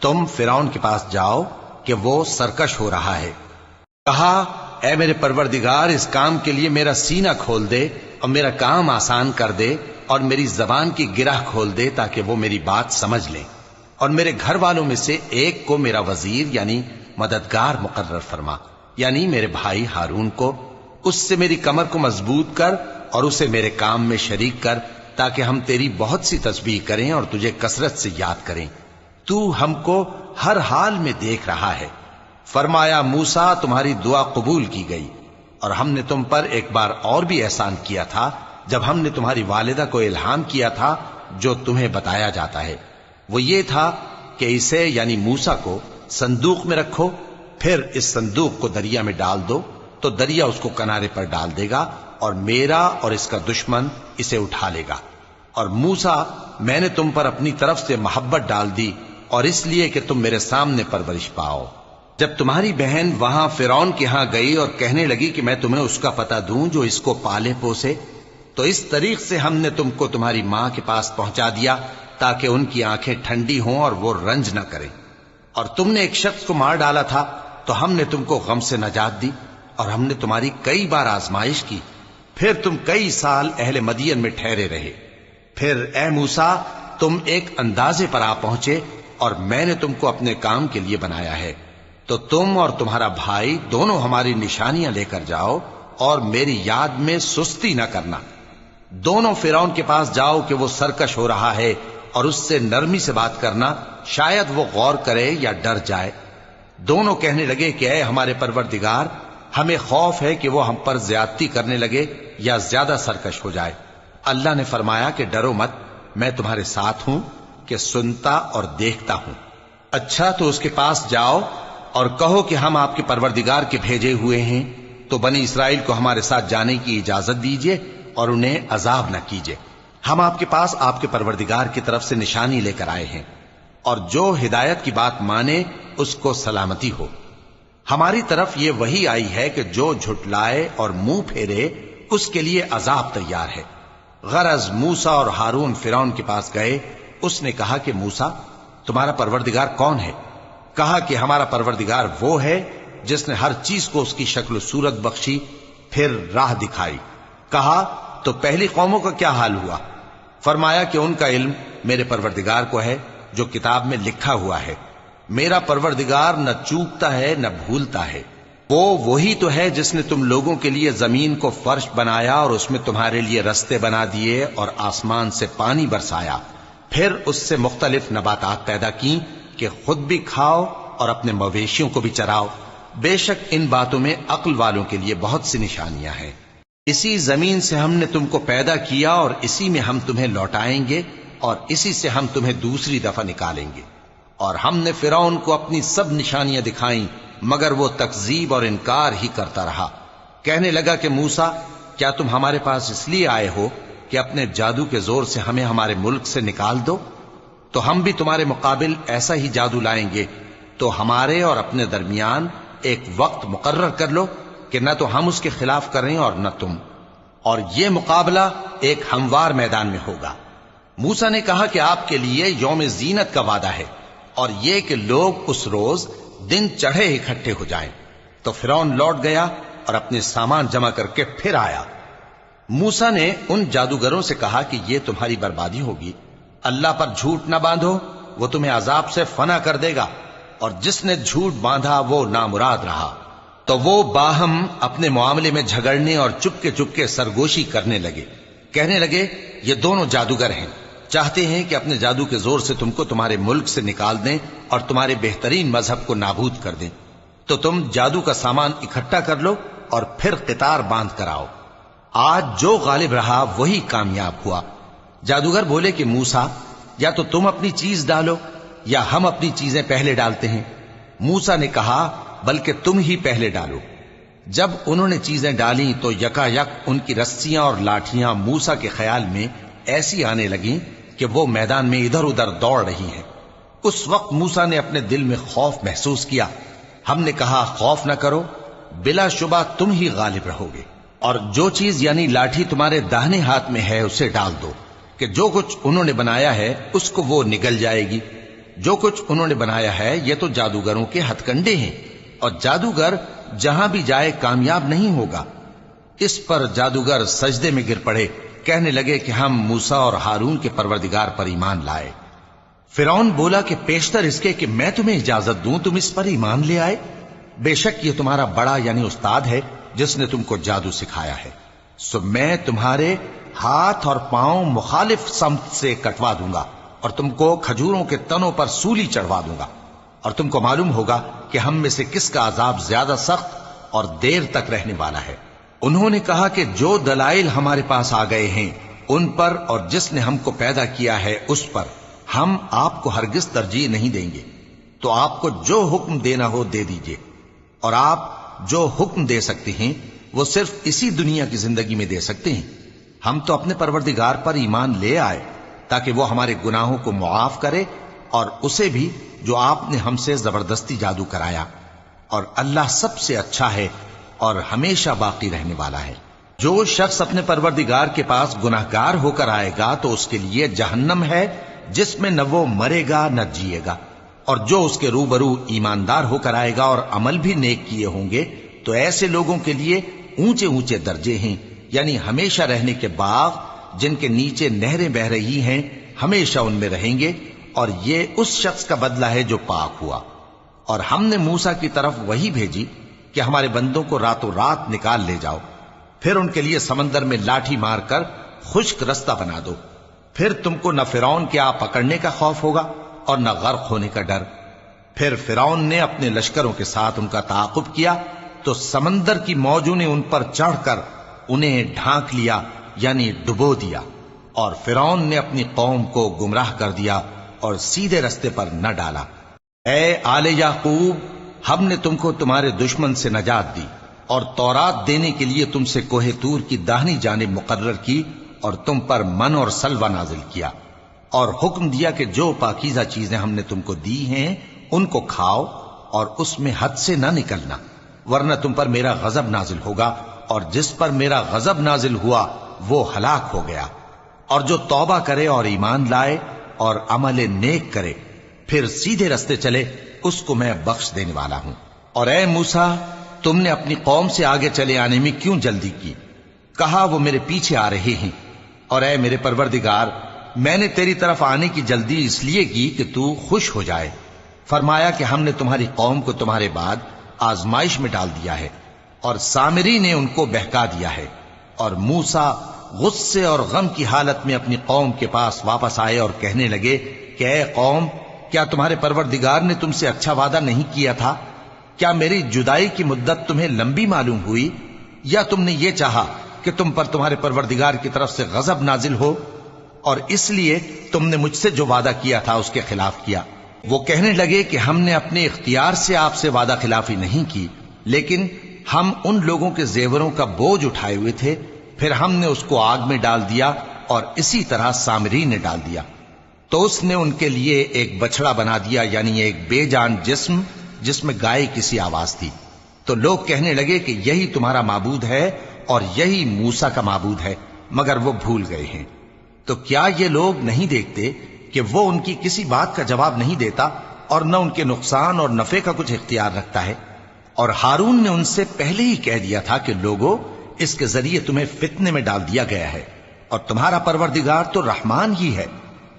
تم فرعون کے پاس جاؤ کہ وہ سرکش ہو رہا ہے۔ کہا اے میرے پروردگار، اس کام کے لیے میرا سینہ کھول دے اور میرا کام آسان کر دے، اور میری زبان کی گرہ کھول دے تاکہ وہ میری بات سمجھ لیں، اور میرے گھر والوں میں سے ایک کو میرا وزیر یعنی مددگار مقرر فرما، یعنی میرے بھائی ہارون کو، اس سے میری کمر کو مضبوط کر اور اسے میرے کام میں شریک کر، تاکہ ہم تیری بہت سی تسبیح کریں اور تجھے کثرت سے یاد کریں، تو ہم کو ہر حال میں دیکھ رہا ہے۔ فرمایا موسیٰ، تمہاری دعا قبول کی گئی، اور ہم نے تم پر ایک بار اور بھی احسان کیا تھا جب ہم نے تمہاری والدہ کو الہام کیا تھا جو تمہیں بتایا جاتا ہے، وہ یہ تھا کہ اسے یعنی موسیٰ کو صندوق میں رکھو، پھر اس صندوق کو دریا میں ڈال دو تو دریا اس کو کنارے پر ڈال دے گا، اور میرا اور اس کا دشمن اسے اٹھا لے گا۔ اور موسیٰ، میں نے تم پر اپنی طرف سے محبت ڈال دی، اور اس لیے کہ تم میرے سامنے پرورش پاؤ۔ جب تمہاری بہن وہاں فرعون کے ہاں گئی اور کہنے لگی کہ میں تمہیں اس کا پتہ دوں جو اس کو پالے پوسے، تو اس طریق سے ہم نے تم کو تمہاری ماں کے پاس پہنچا دیا تاکہ ان کی آنکھیں ٹھنڈی ہوں اور وہ رنج نہ کریں۔ اور تم نے ایک شخص کو مار ڈالا تھا تو ہم نے تم کو غم سے نجات دی، اور ہم نے تمہاری کئی بار آزمائش کی، پھر تم کئی سال اہل مدین میں ٹھہرے رہے۔ پھر اے موسیٰ، تم ایک اندازے پر آ پہنچے، اور میں نے تم کو اپنے کام کے لیے بنایا ہے، تو تم اور تمہارا بھائی دونوں ہماری نشانیاں لے کر جاؤ، اور میری یاد میں سستی نہ کرنا۔ دونوں فرعون کے پاس جاؤ کہ وہ سرکش ہو رہا ہے، اور اس سے نرمی سے بات کرنا، شاید وہ غور کرے یا ڈر جائے۔ دونوں کہنے لگے کہ اے ہمارے پروردگار، ہمیں خوف ہے کہ وہ ہم پر زیادتی کرنے لگے یا زیادہ سرکش ہو جائے۔ اللہ نے فرمایا کہ ڈرو مت، میں تمہارے ساتھ ہوں کہ سنتا اور دیکھتا ہوں۔ اچھا تو اس کے پاس جاؤ اور کہو کہ ہم آپ کے پروردگار کے بھیجے ہوئے ہیں، تو بنی اسرائیل کو ہمارے ساتھ جانے کی اجازت دیجیے اور انہیں عذاب نہ کیجیے۔ ہم آپ کے پاس آپ کے پروردگار کی طرف سے نشانی لے کر آئے ہیں، اور جو ہدایت کی بات مانے اس کو سلامتی ہو۔ ہماری طرف یہ وحی آئی ہے کہ جو جھٹلائے اور منہ پھیرے اس کے لیے عذاب تیار ہے۔ غرض موسیٰ اور ہارون فرعون کے پاس گئے، اس نے کہا کہ موسیٰ، تمہارا پروردگار کون ہے؟ کہا کہ ہمارا پروردگار وہ ہے جس نے ہر چیز کو اس کی شکل و صورت بخشی، پھر راہ دکھائی۔ کہا تو پہلی قوموں کا کیا حال ہوا؟ فرمایا کہ ان کا علم میرے پروردگار کو ہے جو کتاب میں لکھا ہوا ہے۔ میرا پروردگار نہ چوکتا ہے نہ بھولتا ہے۔ وہ وہی تو ہے جس نے تم لوگوں کے لیے زمین کو فرش بنایا اور اس میں تمہارے لیے رستے بنا دیے اور آسمان سے پانی برسایا، پھر اس سے مختلف نباتات پیدا کی کہ خود بھی کھاؤ اور اپنے مویشیوں کو بھی چراؤ۔ بے شک ان باتوں میں عقل والوں کے لیے بہت سی نشانیاں ہیں۔ اسی زمین سے ہم نے تم کو پیدا کیا اور اسی میں ہم تمہیں لوٹائیں گے اور اسی سے ہم تمہیں دوسری دفعہ نکالیں گے۔ اور ہم نے فرعون کو اپنی سب نشانیاں دکھائیں، مگر وہ تکذیب اور انکار ہی کرتا رہا۔ کہنے لگا کہ موسیٰ، کیا تم ہمارے پاس اس لیے آئے ہو کہ اپنے جادو کے زور سے ہمیں ہمارے ملک سے نکال دو؟ تو ہم بھی تمہارے مقابل ایسا ہی جادو لائیں گے، تو ہمارے اور اپنے درمیان ایک وقت مقرر کر لو کہ نہ تو ہم اس کے خلاف کریں اور نہ تم، اور یہ مقابلہ ایک ہموار میدان میں ہوگا۔ موسیٰ نے کہا کہ آپ کے لیے یوم زینت کا وعدہ ہے، اور یہ کہ لوگ اس روز دن چڑھے اکٹھے ہو جائیں۔ تو فرعون لوٹ گیا اور اپنے سامان جمع کر کے پھر آیا۔ موسیٰ نے ان جادوگروں سے کہا کہ یہ تمہاری بربادی ہوگی، اللہ پر جھوٹ نہ باندھو، وہ تمہیں عذاب سے فنا کر دے گا، اور جس نے جھوٹ باندھا وہ نامراد رہا۔ تو وہ باہم اپنے معاملے میں جھگڑنے اور چپکے سرگوشی کرنے لگے، کہنے لگے یہ دونوں جادوگر ہیں، چاہتے ہیں کہ اپنے جادو کے زور سے تم کو تمہارے ملک سے نکال دیں اور تمہارے بہترین مذہب کو نابود کر دیں۔ تو تم جادو کا سامان اکٹھا کر لو اور پھر قطار باندھ کر آؤ، آج جو غالب رہا وہی کامیاب ہوا۔ جادوگر بولے کہ موسیٰ، یا تو تم اپنی چیز ڈالو یا ہم اپنی چیزیں پہلے ڈالتے ہیں۔ موسیٰ نے کہا بلکہ تم ہی پہلے ڈالو۔ جب انہوں نے چیزیں ڈالیں تو یکا یک ان کی رسیاں اور لاٹھیاں موسیٰ کے خیال میں ایسی آنے لگیں کہ وہ میدان میں ادھر ادھر دوڑ رہی ہیں۔ اس وقت موسیٰ نے اپنے دل میں خوف محسوس کیا۔ ہم نے کہا خوف نہ کرو، بلا شبہ تم ہی غالب رہو گے، اور جو چیز یعنی لاٹھی تمہارے داہنے ہاتھ میں ہے اسے ڈال دو کہ جو کچھ انہوں نے بنایا ہے اس کو وہ نگل جائے گی۔ جو کچھ انہوں نے بنایا ہے یہ تو جادوگروں کے ہتھ کنڈے ہیں، اور جادوگر جہاں بھی جائے کامیاب نہیں ہوگا۔ اس پر جادوگر سجدے میں گر پڑے، کہنے لگے کہ ہم موسیٰ اور ہارون کے پروردگار پر ایمان لائے۔ فرعون بولا کہ پیشتر اس کے کہ میں تمہیں اجازت دوں تم اس پر ایمان لے آئے، بے شک یہ تمہارا بڑا یعنی استاد ہے جس نے تم کو جادو سکھایا ہے، سو میں تمہارے ہاتھ اور پاؤں مخالف سمت سے کٹوا دوں گا اور تم کو کھجوروں کے تنوں پر سولی چڑھوا دوں گا، اور تم کو معلوم ہوگا کہ ہم میں سے کس کا عذاب زیادہ سخت اور دیر تک رہنے والا ہے۔ انہوں نے کہا کہ جو دلائل ہمارے پاس آ گئے ہیں ان پر اور جس نے ہم کو پیدا کیا ہے اس پر ہم آپ کو ہرگز ترجیح نہیں دیں گے، تو آپ کو جو حکم دینا ہو دے دیجئے، اور آپ جو حکم دے سکتے ہیں وہ صرف اسی دنیا کی زندگی میں دے سکتے ہیں۔ ہم تو اپنے پروردگار پر ایمان لے آئے تاکہ وہ ہمارے گناہوں کو معاف کرے، اور اسے بھی جو آپ نے ہم سے زبردستی جادو کرایا، اور اللہ سب سے اچھا ہے اور ہمیشہ باقی رہنے والا ہے۔ جو شخص اپنے پروردگار کے پاس گناہگار ہو کر آئے گا تو اس کے لیے جہنم ہے جس میں نہ وہ مرے گا نہ جیے گا، اور جو اس کے روبرو ایماندار ہو کر آئے گا اور عمل بھی نیک کیے ہوں گے تو ایسے لوگوں کے لیے اونچے اونچے درجے ہیں، یعنی ہمیشہ رہنے کے باغ جن کے نیچے نہریں بہ رہی ہیں، ہمیشہ ان میں رہیں گے، اور یہ اس شخص کا بدلہ ہے جو پاک ہوا۔ اور ہم نے موسیٰ کی طرف وحی بھیجی کہ ہمارے بندوں کو راتوں رات نکال لے جاؤ، پھر ان کے لیے سمندر میں لاٹھی مار کر خشک رستہ بنا دو، پھر تم کو نہ فرعون کے آ پکڑنے کا خوف ہوگا اور نہ غرق ہونے کا ڈر۔ پھر فرعون نے اپنے لشکروں کے ساتھ ان کا تعاقب کیا تو سمندر کی موجوں نے ان پر چڑھ کر انہیں ڈھانک لیا یعنی ڈبو دیا، اور فرعون نے اپنی قوم کو گمراہ کر دیا اور سیدھے رستے پر نہ ڈالا۔ اے آل یعقوب، ہم نے تم کو تمہارے دشمن سے نجات دی اور تورات دینے کے لیے تم سے کوہ طور کی داہنی جانب مقرر کی، اور تم پر من اور سلوہ نازل کیا، اور حکم دیا کہ جو پاکیزہ چیزیں ہم نے تم کو دی ہیں ان کو کھاؤ اور اس میں حد سے نہ نکلنا، ورنہ تم پر میرا غضب نازل ہوگا، اور جس پر میرا غضب نازل ہوا وہ ہلاک ہو گیا۔ اور جو توبہ کرے اور ایمان لائے اور عمل نیک کرے پھر سیدھے رستے چلے اس کو میں بخش دینے والا ہوں۔ اور اے موسیٰ، تم نے اپنی قوم سے آگے چلے آنے میں کیوں جلدی کی؟ کہا وہ میرے پیچھے آ رہے ہیں۔ اور اے میرے پروردگار، میں نے تیری طرف آنے کی جلدی اس لیے کی کہ تو خوش ہو جائے۔ فرمایا کہ ہم نے تمہاری قوم کو تمہارے بعد آزمائش میں ڈال دیا ہے، اور سامری نے ان کو بہکا دیا ہے۔ اور موسیٰ غصے اور غم کی حالت میں اپنی قوم کے پاس واپس آئے اور کہنے لگے کہ اے قوم، کیا تمہارے پروردگار نے تم سے اچھا وعدہ نہیں کیا تھا؟ کیا میری جدائی کی مدت تمہیں لمبی معلوم ہوئی، یا تم نے یہ چاہا کہ تم پر تمہارے پروردگار کی طرف سے غضب نازل ہو، اور اس لیے تم نے مجھ سے جو وعدہ کیا تھا اس کے خلاف کیا؟ وہ کہنے لگے کہ ہم نے اپنے اختیار سے آپ سے وعدہ خلافی نہیں کی، لیکن ہم ان لوگوں کے زیوروں کا بوجھ اٹھائے ہوئے تھے پھر ہم نے اس کو آگ میں ڈال دیا اور اسی طرح سامری نے ڈال دیا. تو اس نے ان کے لیے ایک بچڑا بنا دیا، یعنی ایک بے جان جسم جس میں گائے کسی آواز تھی. تو لوگ کہنے لگے کہ یہی تمہارا معبود ہے اور یہی موسیٰ کا معبود ہے، مگر وہ بھول گئے ہیں. تو کیا یہ لوگ نہیں دیکھتے کہ وہ ان کی کسی بات کا جواب نہیں دیتا اور نہ ان کے نقصان اور نفع کا کچھ اختیار رکھتا ہے؟ اور ہارون نے ان سے پہلے ہی کہہ دیا تھا کہ لوگوں، اس کے ذریعے تمہیں فتنے میں ڈال دیا گیا ہے، اور تمہارا پروردگار تو رحمان ہی ہے،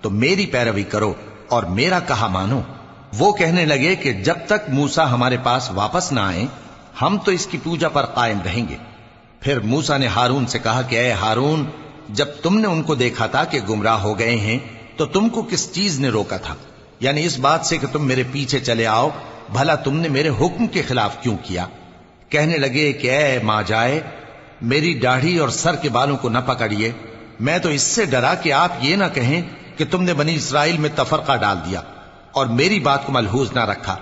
تو میری پیروی کرو اور میرا کہا مانو. وہ کہنے لگے کہ جب تک موسیٰ ہمارے پاس واپس نہ آئیں ہم تو اس کی پوجا پر قائم رہیں گے. پھر موسیٰ نے ہارون سے کہا کہ اے ہارون، جب تم نے ان کو دیکھا تھا کہ گمراہ ہو گئے ہیں تو تم کو کس چیز نے روکا تھا؟ یعنی اس بات سے کہ تم میرے پیچھے چلے آؤ، بھلا تم نے میرے حکم کے خلاف کیوں کیا؟ کہنے لگے کہ اے ماں جائے، میری داڑھی اور سر کے بالوں کو نہ پکڑیے، میں تو اس سے ڈرا کہ آپ یہ نہ کہیں کہ تم نے بنی اسرائیل میں تفرقہ ڈال دیا اور میری بات کو ملحوظ نہ رکھا.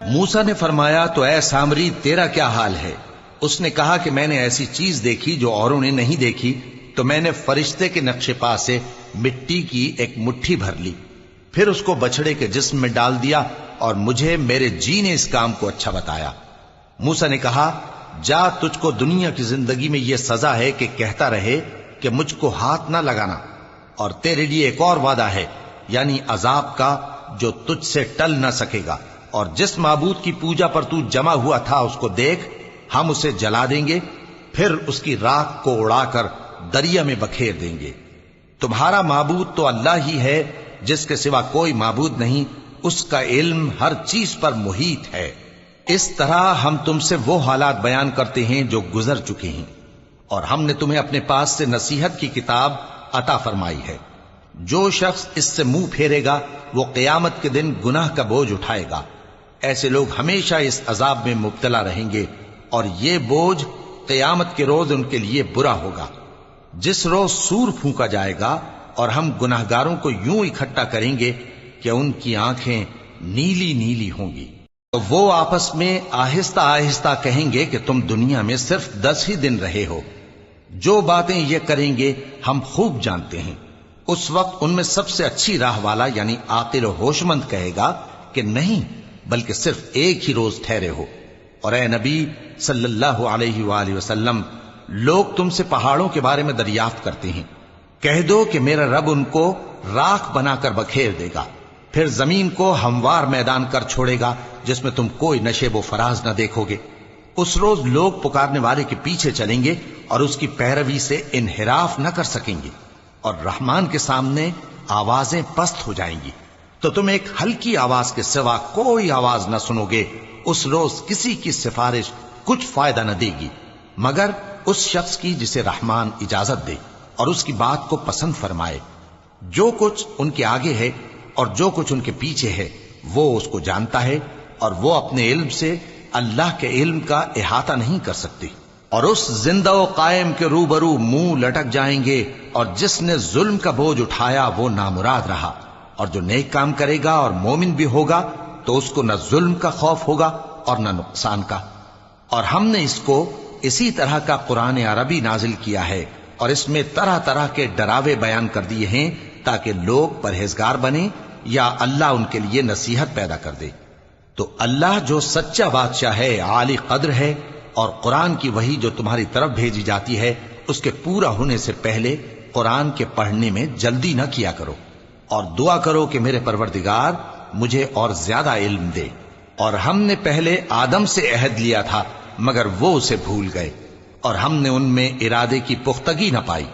موسیٰ نے فرمایا تو اے سامری تیرا کیا حال ہے؟ اس نے کہا کہ میں نے ایسی چیز دیکھی جو اوروں نے نہیں دیکھی، تو میں نے فرشتے کے نقش پا سے مٹی کی ایک مٹھی بھر لی، پھر اس کو بچڑے کے جسم میں ڈال دیا اور مجھے میرے جی نے اس کام کو اچھا بتایا. موسیٰ نے کہا جا، تجھ کو دنیا کی زندگی میں یہ سزا ہے کہ کہتا رہے کہ مجھ کو ہاتھ نہ لگانا، اور تیرے لیے ایک اور وعدہ ہے، یعنی عذاب کا جو تجھ سے ٹل نہ سکے گا. اور جس معبود کی پوجا پر تو جمع ہوا تھا اس کو دیکھ، ہم اسے جلا دیں گے، پھر اس کی راکھ کو اڑا کر دریا میں بکھیر دیں گے. تمہارا معبود تو اللہ ہی ہے، جس کے سوا کوئی معبود نہیں، اس کا علم ہر چیز پر محیط ہے. اس طرح ہم تم سے وہ حالات بیان کرتے ہیں جو گزر چکے ہیں، اور ہم نے تمہیں اپنے پاس سے نصیحت کی کتاب عطا فرمائی ہے. جو شخص اس سے منہ پھیرے گا وہ قیامت کے دن گناہ کا بوجھ اٹھائے گا. ایسے لوگ ہمیشہ اس عذاب میں مبتلا رہیں گے، اور یہ بوجھ قیامت کے روز ان کے لیے برا ہوگا، جس روز سور پھونکا جائے گا اور ہم گناہگاروں کو یوں اکٹھا کریں گے کہ ان کی آنکھیں نیلی نیلی ہوں گی. تو وہ آپس میں آہستہ آہستہ کہیں گے کہ تم دنیا میں صرف 10 ہی دن رہے ہو، جو باتیں یہ کریں گے ہم خوب جانتے ہیں. اس وقت ان میں سب سے اچھی راہ والا یعنی عاقل و ہوش مند کہے گا کہ نہیں، بلکہ صرف ایک ہی روز ٹھہرے ہو. اور اے نبی صلی اللہ علیہ وآلہ وسلم، لوگ تم سے پہاڑوں کے بارے میں دریافت کرتے ہیں، کہہ دو کہ میرا رب ان کو راکھ بنا کر بکھیر دے گا، پھر زمین کو ہموار میدان کر چھوڑے گا جس میں تم کوئی نشیب و فراز نہ دیکھو گے. اس روز لوگ پکارنے والے کے پیچھے چلیں گے اور اس کی پیروی سے انحراف نہ کر سکیں گے، اور رحمان کے سامنے آوازیں پست ہو جائیں گی، تو تم ایک ہلکی آواز کے سوا کوئی آواز نہ سنو گے. اس روز کسی کی سفارش کچھ فائدہ نہ دے گی مگر اس شخص کی جسے رحمان اجازت دے اور اس کی بات کو پسند فرمائے. جو کچھ ان کے آگے ہے اور جو کچھ ان کے پیچھے ہے وہ اس کو جانتا ہے، اور وہ اپنے علم سے اللہ کے علم کا احاطہ نہیں کر سکتی. اور اس زندہ و قائم کے روبرو منہ لٹک جائیں گے، اور جس نے ظلم کا بوجھ اٹھایا وہ نامراد رہا، اور جو نیک کام کرے گا اور مومن بھی ہوگا تو اس کو نہ ظلم کا خوف ہوگا اور نہ نقصان کا. اور ہم نے اس کو اسی طرح کا قرآن عربی نازل کیا ہے، اور اس میں طرح طرح کے ڈراوے بیان کر دیے ہیں تاکہ لوگ پرہیزگار بنیں یا اللہ ان کے لیے نصیحت پیدا کر دے. تو اللہ جو سچا بادشاہ ہے، عالی قدر ہے، اور قرآن کی وحی جو تمہاری طرف بھیجی جاتی ہے اس کے پورا ہونے سے پہلے قرآن کے پڑھنے میں جلدی نہ کیا کرو، اور دعا کرو کہ میرے پروردگار مجھے اور زیادہ علم دے. اور ہم نے پہلے آدم سے عہد لیا تھا مگر وہ اسے بھول گئے، اور ہم نے ان میں ارادے کی پختگی نہ پائی.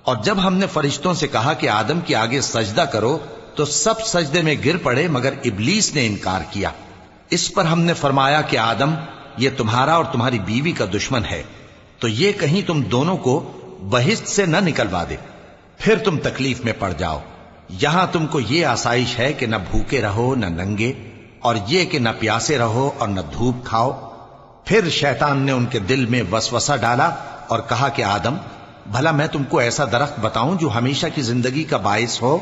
اور جب ہم نے فرشتوں سے کہا کہ آدم کے آگے سجدہ کرو تو سب سجدے میں گر پڑے مگر ابلیس نے انکار کیا. اس پر ہم نے فرمایا کہ آدم، یہ تمہارا اور تمہاری بیوی کا دشمن ہے، تو یہ کہیں تم دونوں کو بہشت سے نہ نکلوا دے، پھر تم تکلیف میں پڑ جاؤ. یہاں تم کو یہ آسائش ہے کہ نہ بھوکے رہو نہ ننگے، اور یہ کہ نہ پیاسے رہو اور نہ دھوپ کھاؤ. پھر شیطان نے ان کے دل میں وسوسہ ڈالا اور کہا کہ آدم، بھلا میں تم کو ایسا درخت بتاؤں جو ہمیشہ کی زندگی کا باعث ہو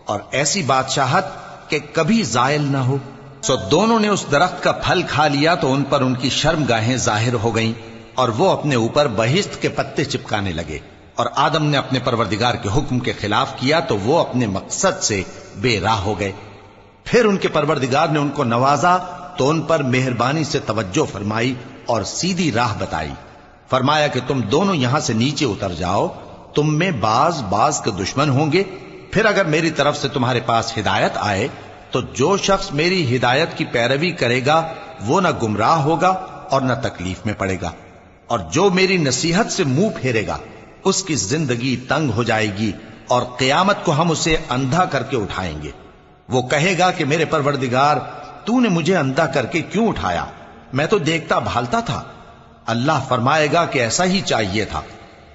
اور ایسی بادشاہت کہ کبھی زائل نہ ہو. سو دونوں نے اس درخت کا پھل کھا لیا تو ان پر ان کی شرم گاہیں ظاہر ہو گئیں، اور وہ اپنے اوپر بہشت کے پتے چپکانے لگے، اور آدم نے اپنے پروردگار کے حکم کے خلاف کیا تو وہ اپنے مقصد سے بے راہ ہو گئے۔ پھر ان کے پروردگار نے ان کو نوازا تو ان پر مہربانی سے توجہ فرمائی اور سیدھی راہ بتائی۔ فرمایا کہ تم دونوں یہاں سے نیچے اتر جاؤ، تم میں بعض کے دشمن ہوں گے، پھر اگر میری طرف سے تمہارے پاس ہدایت آئے تو جو شخص میری ہدایت کی پیروی کرے گا وہ نہ گمراہ ہوگا اور نہ تکلیف میں پڑے گا، اور جو میری نصیحت سے منہ پھیرے گا اس کی زندگی تنگ ہو جائے گی، اور قیامت کو ہم اسے اندھا کر کے اٹھائیں گے۔ وہ کہے گا کہ میرے پروردگار تو نے مجھے اندھا کر کے کیوں اٹھایا، میں تو دیکھتا بھالتا تھا۔ اللہ فرمائے گا کہ ایسا ہی چاہیے تھا،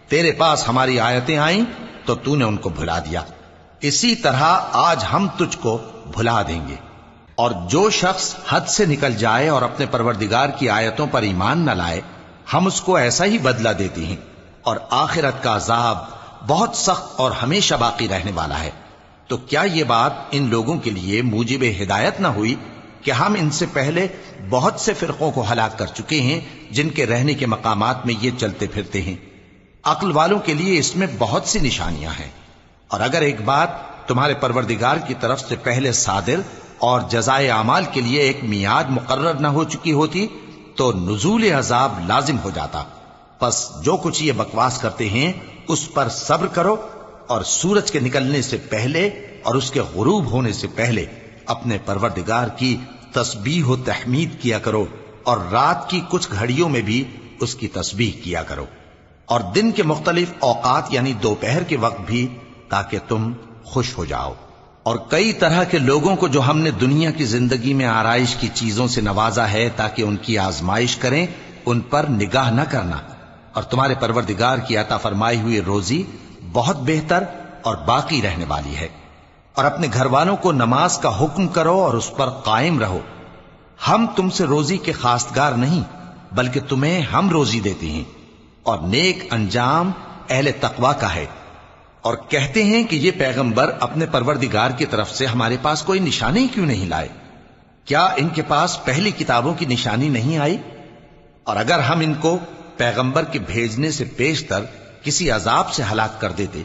تیرے پاس ہماری آیتیں آئیں تو تو نے ان کو بھلا دیا، اسی طرح آج ہم تجھ کو بھلا دیں گے۔ اور جو شخص حد سے نکل جائے اور اپنے پروردگار کی آیتوں پر ایمان نہ لائے، ہم اس کو ایسا ہی بدلہ دیتے ہیں، اور آخرت کا عذاب بہت سخت اور ہمیشہ باقی رہنے والا ہے۔ تو کیا یہ بات ان لوگوں کے لیے موجب ہدایت نہ ہوئی کہ ہم ان سے پہلے بہت سے فرقوں کو ہلاک کر چکے ہیں جن کے رہنے کے مقامات میں یہ چلتے پھرتے ہیں؟ عقل والوں کے لیے اس میں بہت سی نشانیاں ہیں۔ اور اگر ایک بات تمہارے پروردگار کی طرف سے پہلے صادر اور جزائے اعمال کے لیے ایک میعاد مقرر نہ ہو چکی ہوتی تو نزول عذاب لازم ہو جاتا۔ پس جو کچھ یہ بکواس کرتے ہیں اس پر صبر کرو، اور سورج کے نکلنے سے پہلے اور اس کے غروب ہونے سے پہلے اپنے پروردگار کی تسبیح و تحمید کیا کرو، اور رات کی کچھ گھڑیوں میں بھی اس کی تسبیح کیا کرو، اور دن کے مختلف اوقات یعنی دوپہر کے وقت بھی، تاکہ تم خوش ہو جاؤ۔ اور کئی طرح کے لوگوں کو جو ہم نے دنیا کی زندگی میں آرائش کی چیزوں سے نوازا ہے تاکہ ان کی آزمائش کریں، ان پر نگاہ نہ کرنا، اور تمہارے پروردگار کی عطا فرمائی ہوئی روزی بہت بہتر اور باقی رہنے والی ہے۔ اور اپنے گھر والوں کو نماز کا حکم کرو اور اس پر قائم رہو۔ ہم تم سے روزی کے خواستگار نہیں، بلکہ تمہیں ہم روزی دیتے ہیں، اور نیک انجام اہل تقوی کا ہے۔ اور کہتے ہیں کہ یہ پیغمبر اپنے پروردگار کی طرف سے ہمارے پاس کوئی نشانی کیوں نہیں لائے؟ کیا ان کے پاس پہلی کتابوں کی نشانی نہیں آئی؟ اور اگر ہم ان کو پیغمبر کے بھیجنے سے پیشتر کسی عذاب سے ہلاک کر دیتے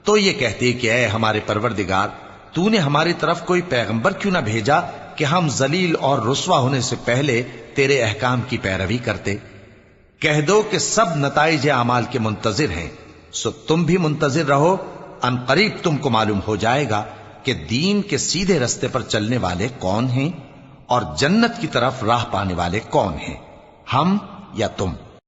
تو یہ کہتے کہ اے ہمارے پروردگار، تو نے ہماری طرف کوئی پیغمبر کیوں نہ بھیجا کہ ہم ذلیل اور رسوا ہونے سے پہلے تیرے احکام کی پیروی کرتے۔ کہہ دو کہ سب نتائج اعمال کے منتظر ہیں، سو تم بھی منتظر رہو، ان قریب تم کو معلوم ہو جائے گا کہ دین کے سیدھے رستے پر چلنے والے کون ہیں اور جنت کی طرف راہ پانے والے کون ہیں، ہم یا تم۔